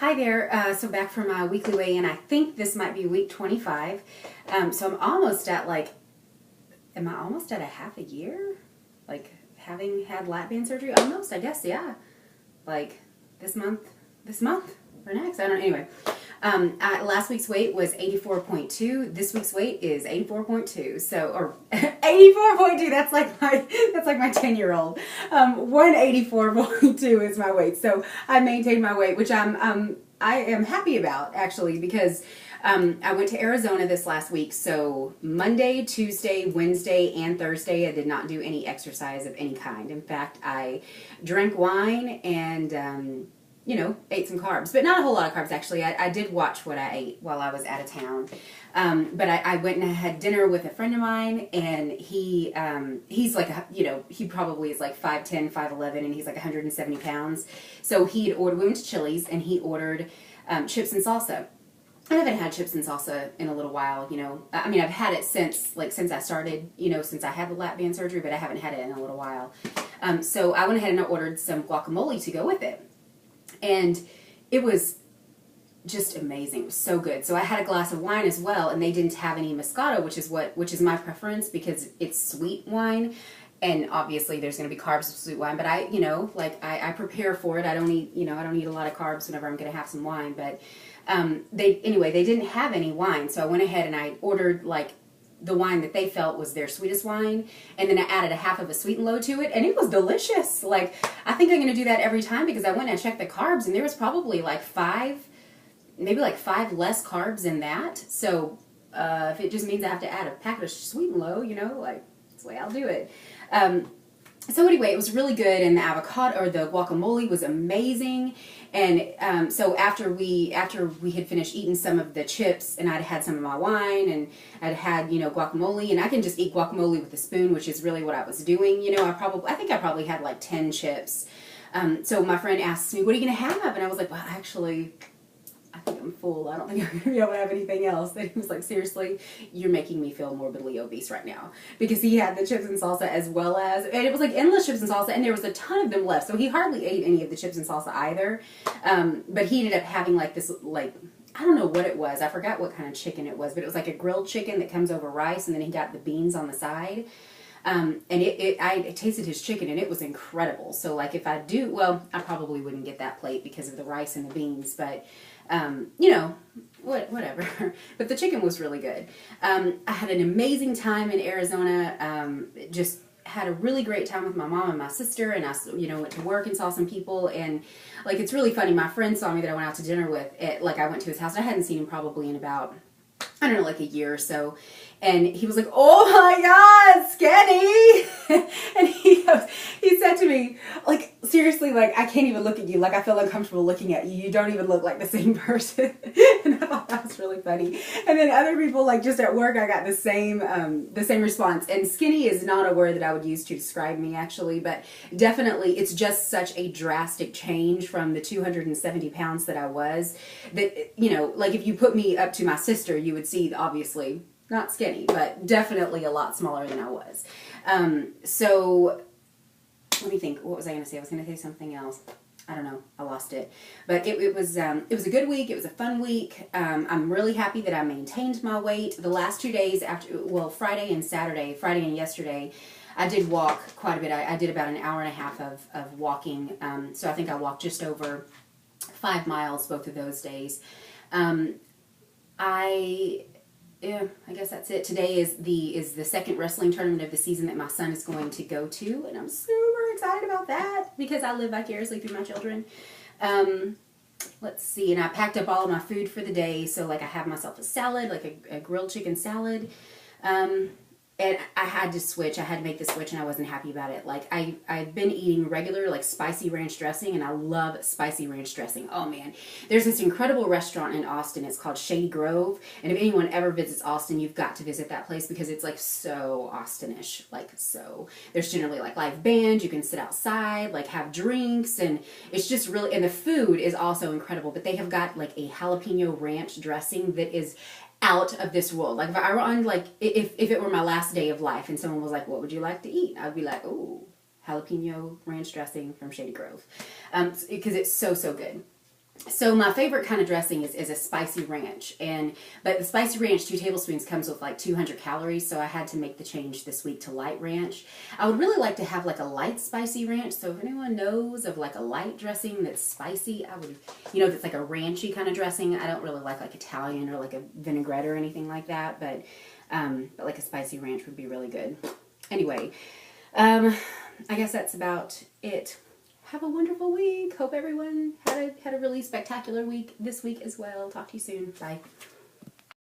Hi there. So back from my weekly weigh-in. I think this might be week 25. So I'm almost at am I almost at a half a year? Like having had LapBand surgery? Almost, I guess, yeah. Like this month or next. I don't know. Anyway, last week's weight was 84.2. This week's weight is 84.2. So, or 84.2. That's like my 10-year-old. 184.2 is my weight. So I maintained my weight, which I am happy about actually, because I went to Arizona this last week. So Monday, Tuesday, Wednesday, and Thursday, I did not do any exercise of any kind. In fact, I drank wine and ate some carbs, but not a whole lot of carbs actually. I did watch what I ate while I was out of town. But I went and I had dinner with a friend of mine, and he's like, he probably is like 5'10", 5'11", and he's like 170 pounds. So we went to Chili's, and he ordered chips and salsa. I haven't had chips and salsa in a little while, I mean, I've had it since I started, since I had the LapBand surgery, but I haven't had it in a little while. So I went ahead and I ordered some guacamole to go with it. And it was just amazing. It was so good. So I had a glass of wine as well, and they didn't have any Moscato, which is my preference because it's sweet wine. And obviously there's going to be carbs with sweet wine, but I prepare for it. I don't eat a lot of carbs whenever I'm going to have some wine, but they didn't have any wine. So I went ahead and I ordered the wine that they felt was their sweetest wine, and then I added a half of a sweet and low to it, and it was delicious. I think I'm going to do that every time, because I went and checked the carbs, and there was probably maybe five less carbs in that. So if it just means I have to add a packet of sweet and low, that's the way I'll do it. So anyway, it was really good, and the avocado or the guacamole was amazing. And so after we had finished eating some of the chips, and I'd had some of my wine, and I'd had guacamole, and I can just eat guacamole with a spoon, which is really what I was doing. I think I probably had like 10 chips. So my friend asked me, "What are you gonna have?" And I was like, "Well, actually, I think I'm full. I don't think I'm going to be able to have anything else." And he was like, "Seriously, you're making me feel morbidly obese right now." Because he had the chips and salsa as well as, and it was like endless chips and salsa, and there was a ton of them left. So he hardly ate any of the chips and salsa either. But he ended up having this, I don't know what it was. I forgot what kind of chicken it was, but it was like a grilled chicken that comes over rice, and then he got the beans on the side. And I tasted his chicken, and it was incredible. So if I do, well, I probably wouldn't get that plate because of the rice and the beans, but whatever. But the chicken was really good. I had an amazing time in Arizona. Just had a really great time with my mom and my sister, and I, went to work and saw some people, and it's really funny. My friend saw me that I went out to dinner with. I went to his house, and I hadn't seen him probably in about, I don't know, a year or so. And he was like, "Oh my God, skinny!" And he said to me, seriously, I can't even look at you. I feel uncomfortable looking at you. You don't even look like the same person. And I thought that was really funny. And then other people, just at work, I got the same response. And skinny is not a word that I would use to describe me, actually, but definitely it's just such a drastic change from the 270 pounds that I was, that, if you put me up to my sister, you would see, obviously, not skinny, but definitely a lot smaller than I was. So let me think. What was I going to say? I was going to say something else. I don't know. I lost it. But it was a good week. It was a fun week. I'm really happy that I maintained my weight. The last 2 days Friday and yesterday, I did walk quite a bit. I did about an hour and a half of walking. So I think I walked just over 5 miles both of those days. I guess that's it. Today is the second wrestling tournament of the season that my son is going to go to, and I'm super excited about that because I live vicariously through my children. Let's see, and I packed up all of my food for the day, so I have myself a salad, a grilled chicken salad. And I had to switch. I had to make the switch, and I wasn't happy about it. I've been eating regular, spicy ranch dressing, and I love spicy ranch dressing. Oh, man. There's this incredible restaurant in Austin. It's called Shady Grove. And if anyone ever visits Austin, you've got to visit that place because it's, so Austinish. So. There's generally, live band. You can sit outside, have drinks, and it's just really, and the food is also incredible. But they have got, a jalapeno ranch dressing that is out of this world. If I were on, if it were my last day of life and someone was like, "What would you like to eat?" I'd be like, "Oh, jalapeno ranch dressing from Shady Grove," because it's so good. So my favorite kind of dressing is a spicy ranch, but the spicy ranch 2 tablespoons comes with like 200 calories, so I had to make the change this week to light ranch. I would really like to have like a light spicy ranch, so if anyone knows of like a light dressing that's spicy, I would, that's like a ranchy kind of dressing. I don't really like Italian or like a vinaigrette or anything like that, but like a spicy ranch would be really good. Anyway, I guess that's about it. Have a wonderful week. Hope everyone had a really spectacular week this week as well. Talk to you soon. Bye.